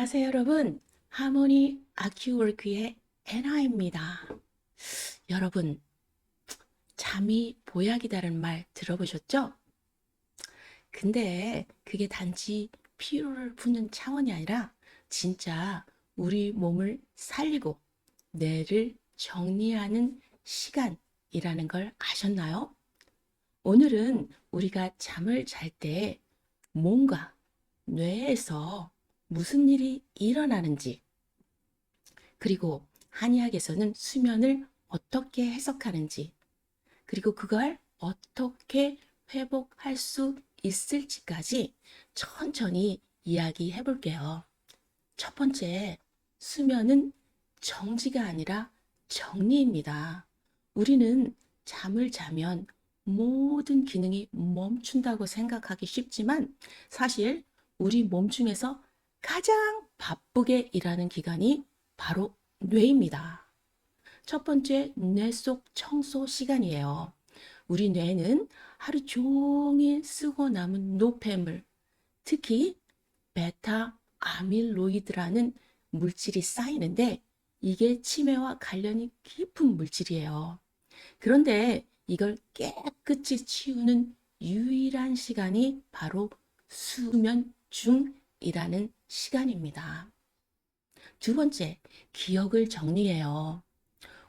안녕하세요, 여러분. 하모니 아큐월크의 애나입니다. 여러분, 잠이 보약이다라는 말 들어보셨죠? 근데 그게 단지 피로를 푸는 차원이 아니라 진짜 우리 몸을 살리고 뇌를 정리하는 시간이라는 걸 아셨나요? 오늘은 우리가 잠을 잘 때 몸과 뇌에서 무슨 일이 일어나는지, 그리고 한의학에서는 수면을 어떻게 해석하는지, 그리고 그걸 어떻게 회복할 수 있을지까지 천천히 이야기해 볼게요. 첫 번째, 수면은 정지가 아니라 정리입니다. 우리는 잠을 자면 모든 기능이 멈춘다고 생각하기 쉽지만 사실 우리 몸 중에서 가장 바쁘게 일하는 기관이 바로 뇌입니다. 첫 번째, 뇌 속 청소 시간이에요. 우리 뇌는 하루 종일 쓰고 남은 노폐물, 특히 베타 아밀로이드라는 물질이 쌓이는데 이게 치매와 관련이 깊은 물질이에요. 그런데 이걸 깨끗이 치우는 유일한 시간이 바로 수면 중이라는 시간입니다. 두 번째, 기억을 정리해요.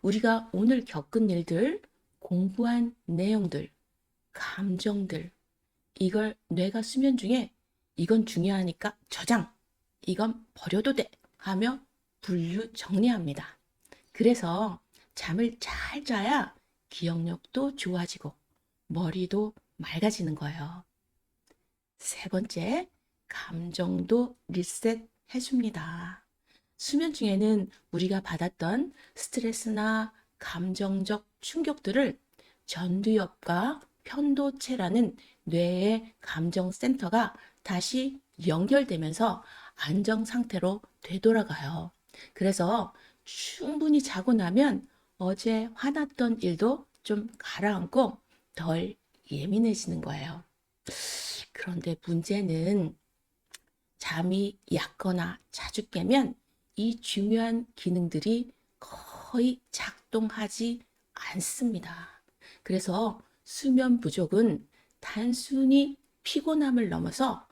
우리가 오늘 겪은 일들, 공부한 내용들, 감정들, 이걸 뇌가 수면 중에 이건 중요하니까 저장, 이건 버려도 돼 하며 분류 정리합니다. 그래서 잠을 잘 자야 기억력도 좋아지고 머리도 맑아지는 거예요. 세 번째, 감정도 리셋 해줍니다. 수면 중에는 우리가 받았던 스트레스나 감정적 충격들을 전두엽과 편도체라는 뇌의 감정센터가 다시 연결되면서 안정 상태로 되돌아가요. 그래서 충분히 자고 나면 어제 화났던 일도 좀 가라앉고 덜 예민해지는 거예요. 그런데 문제는 잠이 얕거나 자주 깨면 이 중요한 기능들이 거의 작동하지 않습니다. 그래서 수면 부족은 단순히 피곤함을 넘어서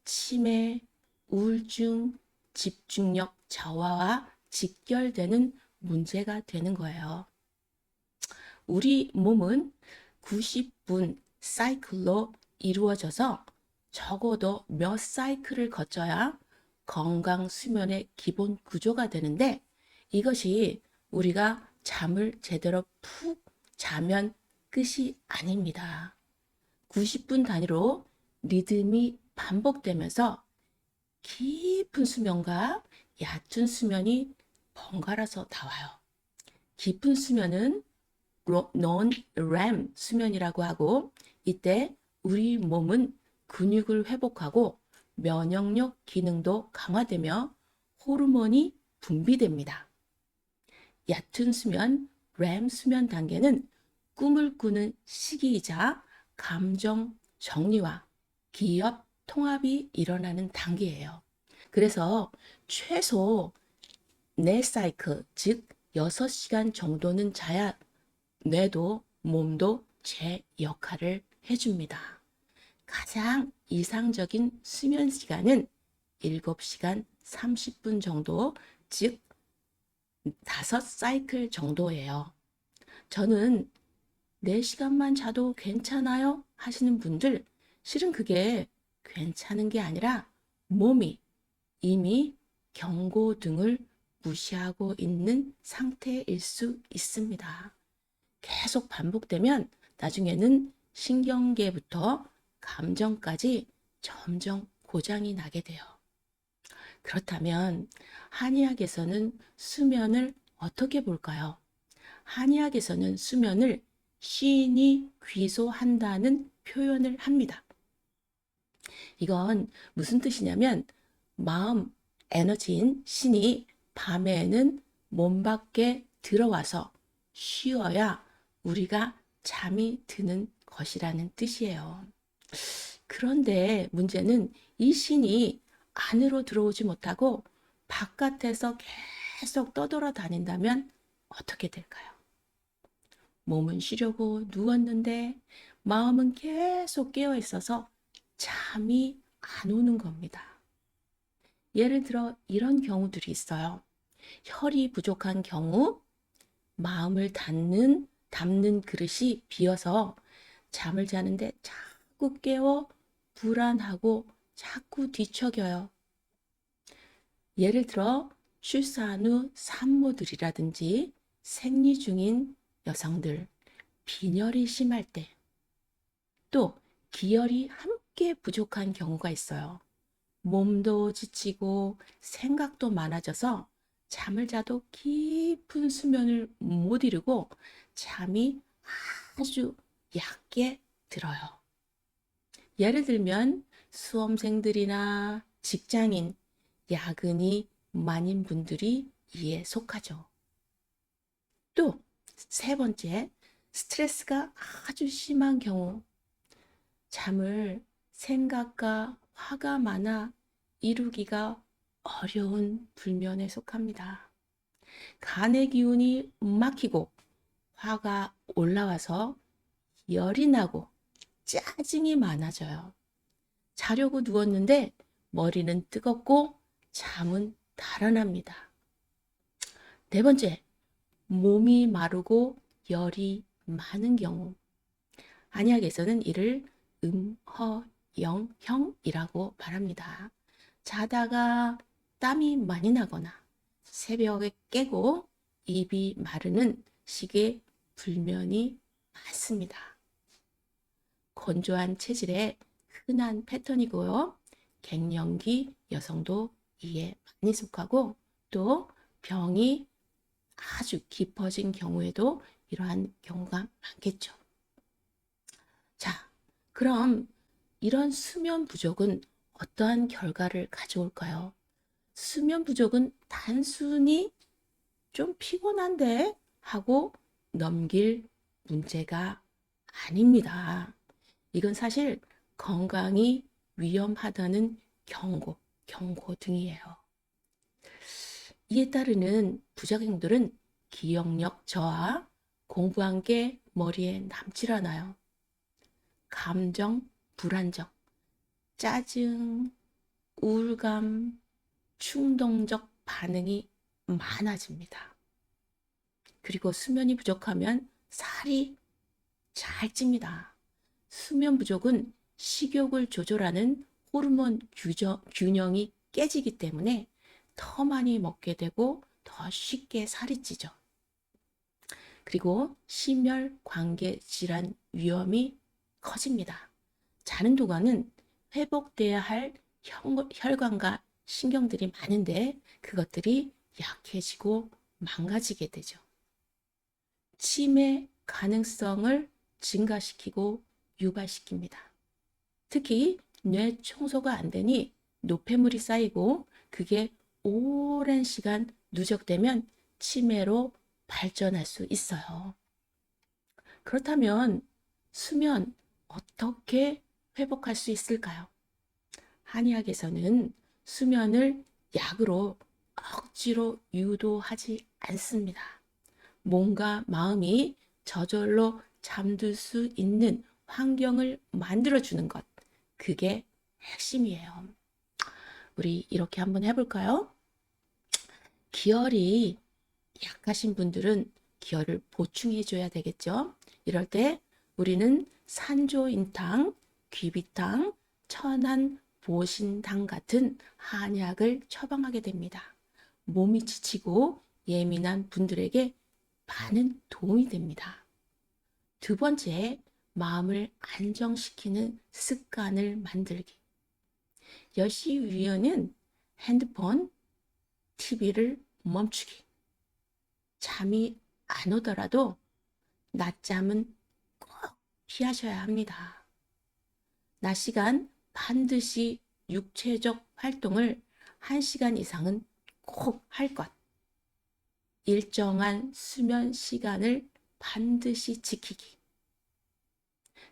치매, 우울증, 집중력 저하와 직결되는 문제가 되는 거예요. 우리 몸은 90분 사이클로 이루어져서 적어도 몇 사이클을 거쳐야 건강 수면의 기본 구조가 되는데 이것이 우리가 잠을 제대로 푹 자면 끝이 아닙니다. 90분 단위로 리듬이 반복되면서 깊은 수면과 얕은 수면이 번갈아서 나와요. 깊은 수면은 non-REM 수면이라고 하고 이때 우리 몸은 근육을 회복하고 면역력 기능도 강화되며 호르몬이 분비됩니다. 얕은 수면, REM 수면 단계는 꿈을 꾸는 시기이자 감정 정리와 기업 통합이 일어나는 단계예요. 그래서 최소 4사이클, 즉 6시간 정도는 자야 뇌도 몸도 제 역할을 해줍니다. 가장 이상적인 수면 시간은 7시간 30분 정도, 즉 5사이클 정도예요. 저는 4시간만 자도 괜찮아요? 하시는 분들, 실은 그게 괜찮은 게 아니라 몸이 이미 경고등을 무시하고 있는 상태일 수 있습니다. 계속 반복되면 나중에는 신경계부터 감정까지 점점 고장이 나게 돼요. 그렇다면 한의학에서는 수면을 어떻게 볼까요? 한의학에서는 수면을 신이 귀소한다는 표현을 합니다. 이건 무슨 뜻이냐면 마음 에너지인 신이 밤에는 몸 밖에 들어와서 쉬어야 우리가 잠이 드는 것이라는 뜻이에요. 그런데 문제는 이 신이 안으로 들어오지 못하고 바깥에서 계속 떠돌아다닌다면 어떻게 될까요? 몸은 쉬려고 누웠는데 마음은 계속 깨어 있어서 잠이 안 오는 겁니다. 예를 들어 이런 경우들이 있어요. 혈이 부족한 경우, 마음을 담는 그릇이 비어서 잠을 자는데 자꾸 깨워 불안하고 자꾸 뒤척여요. 예를 들어 출산 후 산모들이라든지 생리 중인 여성들, 빈혈이 심할 때, 또 기혈이 함께 부족한 경우가 있어요. 몸도 지치고 생각도 많아져서 잠을 자도 깊은 수면을 못 이루고 잠이 아주 얕게 들어요. 예를 들면 수험생들이나 직장인, 야근이 많은 분들이 이에 속하죠. 또 세 번째, 스트레스가 아주 심한 경우, 잠을 생각과 화가 많아 이루기가 어려운 불면에 속합니다. 간의 기운이 막히고 화가 올라와서 열이 나고 짜증이 많아져요. 자려고 누웠는데 머리는 뜨겁고 잠은 달아납니다. 네 번째, 몸이 마르고 열이 많은 경우. 한약에서는 이를 음허영형이라고 말합니다. 자다가 땀이 많이 나거나 새벽에 깨고 입이 마르는 식의 불면이 많습니다. 건조한 체질의 흔한 패턴이고요. 갱년기 여성도 이에 많이 속하고 또 병이 아주 깊어진 경우에도 이러한 경우가 많겠죠. 자, 그럼 이런 수면 부족은 어떠한 결과를 가져올까요? 수면 부족은 단순히 좀 피곤한데 하고 넘길 문제가 아닙니다. 이건 사실 건강이 위험하다는 경고 등이에요. 이에 따르는 부작용들은 기억력 저하, 공부한 게 머리에 남질 않아요. 감정 불안정, 짜증, 우울감, 충동적 반응이 많아집니다. 그리고 수면이 부족하면 살이 잘 찝니다. 수면 부족은 식욕을 조절하는 호르몬 균형이 깨지기 때문에 더 많이 먹게 되고 더 쉽게 살이 찌죠. 그리고 심혈관계 질환 위험이 커집니다. 자는 동안은 회복돼야 할 혈관과 신경들이 많은데 그것들이 약해지고 망가지게 되죠. 치매 가능성을 증가시키고 유발시킵니다. 특히 뇌 청소가 안 되니 노폐물이 쌓이고 그게 오랜 시간 누적되면 치매로 발전할 수 있어요. 그렇다면 수면 어떻게 회복할 수 있을까요? 한의학에서는 수면을 약으로 억지로 유도하지 않습니다. 몸과 마음이 저절로 잠들 수 있는 환경을 만들어주는 것. 그게 핵심이에요. 우리 이렇게 한번 해볼까요? 기혈이 약하신 분들은 기혈을 보충해줘야 되겠죠. 이럴 때 우리는 산조인탕, 귀비탕, 천안 보신탕 같은 한약을 처방하게 됩니다. 몸이 지치고 예민한 분들에게 많은 도움이 됩니다. 두 번째, 마음을 안정시키는 습관을 만들기. 10시 이후에는 핸드폰, TV를 멈추기. 잠이 안 오더라도 낮잠은 꼭 피하셔야 합니다. 낮 시간 반드시 육체적 활동을 1시간 이상은 꼭 할 것. 일정한 수면 시간을 반드시 지키기.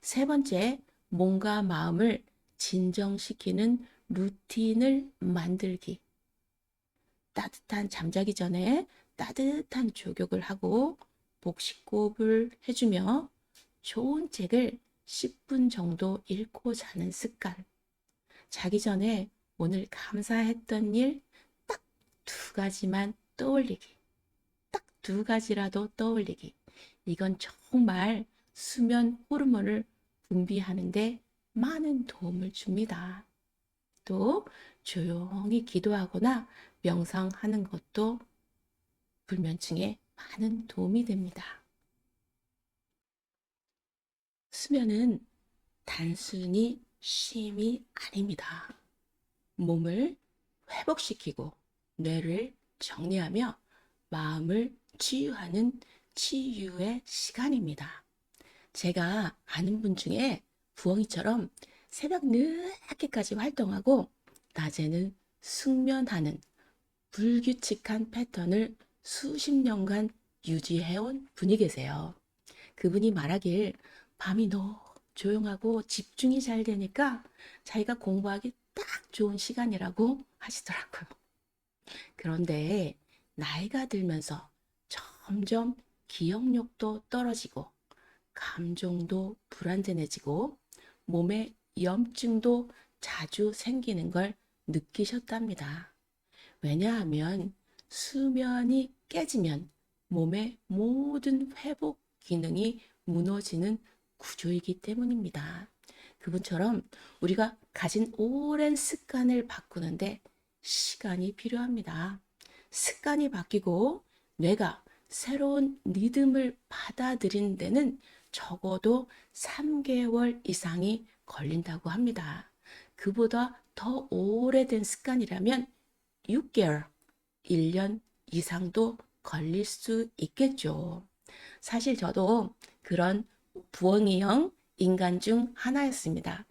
세 번째, 몸과 마음을 진정시키는 루틴을 만들기. 따뜻한 잠자기 전에 따뜻한 족욕을 하고 복식호흡을 해주며 좋은 책을 10분 정도 읽고 자는 습관. 자기 전에 오늘 감사했던 일 딱 두 가지만 떠올리기. 딱 두 가지라도 떠올리기. 이건 정말 수면 호르몬을 분비하는데 많은 도움을 줍니다. 또 조용히 기도하거나 명상하는 것도 불면증에 많은 도움이 됩니다. 수면은 단순히 쉼이 아닙니다. 몸을 회복시키고 뇌를 정리하며 마음을 치유하는 치유의 시간입니다. 제가 아는 분 중에 부엉이처럼 새벽 늦게까지 활동하고 낮에는 숙면하는 불규칙한 패턴을 수십 년간 유지해온 분이 계세요. 그분이 말하길 밤이 너무 조용하고 집중이 잘 되니까 자기가 공부하기 딱 좋은 시간이라고 하시더라고요. 그런데 나이가 들면서 점점 기억력도 떨어지고 감정도 불안정해지고 몸에 염증도 자주 생기는 걸 느끼셨답니다. 왜냐하면 수면이 깨지면 몸의 모든 회복 기능이 무너지는 구조이기 때문입니다. 그분처럼 우리가 가진 오랜 습관을 바꾸는데 시간이 필요합니다. 습관이 바뀌고 뇌가 새로운 리듬을 받아들이는 데는 적어도 3개월 이상이 걸린다고 합니다. 그보다 더 오래된 습관이라면 6개월, 1년 이상도 걸릴 수 있겠죠. 사실 저도 그런 부엉이형 인간 중 하나였습니다.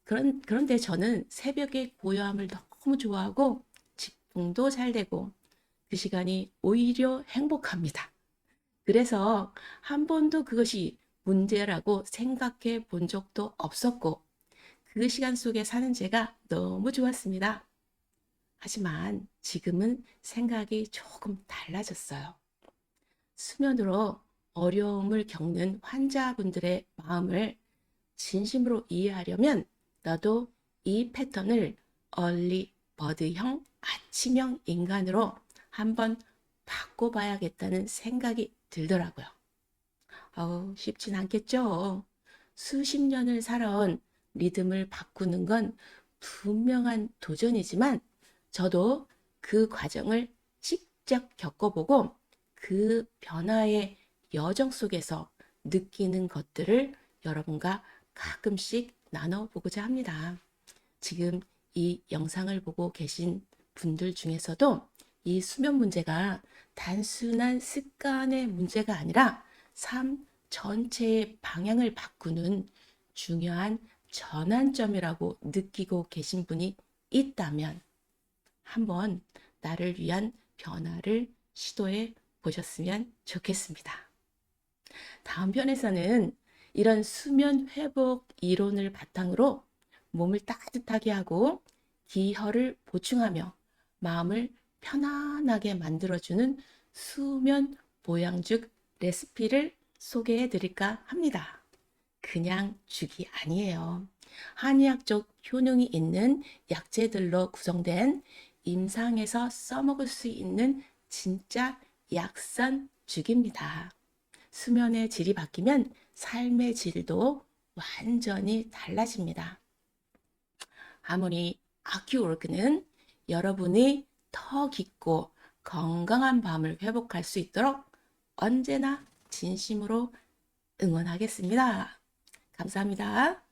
그런데 저는 새벽의 고요함을 너무 좋아하고 집중도 잘 되고 그 시간이 오히려 행복합니다. 그래서 한 번도 그것이 문제라고 생각해 본 적도 없었고 그 시간 속에 사는 제가 너무 좋았습니다. 하지만 지금은 생각이 조금 달라졌어요. 수면으로 어려움을 겪는 환자분들의 마음을 진심으로 이해하려면 나도 이 패턴을 얼리버드형 아침형 인간으로 한번 바꿔봐야겠다는 생각이 들더라고요. 쉽진 않겠죠. 수십 년을 살아온 리듬을 바꾸는 건 분명한 도전이지만 저도 그 과정을 직접 겪어보고 그 변화의 여정 속에서 느끼는 것들을 여러분과 가끔씩 나눠보고자 합니다. 지금 이 영상을 보고 계신 분들 중에서도 이 수면 문제가 단순한 습관의 문제가 아니라 삶 전체의 방향을 바꾸는 중요한 전환점이라고 느끼고 계신 분이 있다면 한번 나를 위한 변화를 시도해 보셨으면 좋겠습니다. 다음 편에서는 이런 수면 회복 이론을 바탕으로 몸을 따뜻하게 하고 기혈을 보충하며 마음을 편안하게 만들어주는 수면 보양죽 레시피를 소개해 드릴까 합니다. 그냥 죽이 아니에요. 한의학적 효능이 있는 약재들로 구성된 임상에서 써먹을 수 있는 진짜 약산 죽입니다. 수면의 질이 바뀌면 삶의 질도 완전히 달라집니다. 하모니 아큐워크는 여러분이 더 깊고 건강한 밤을 회복할 수 있도록 언제나 진심으로 응원하겠습니다. 감사합니다.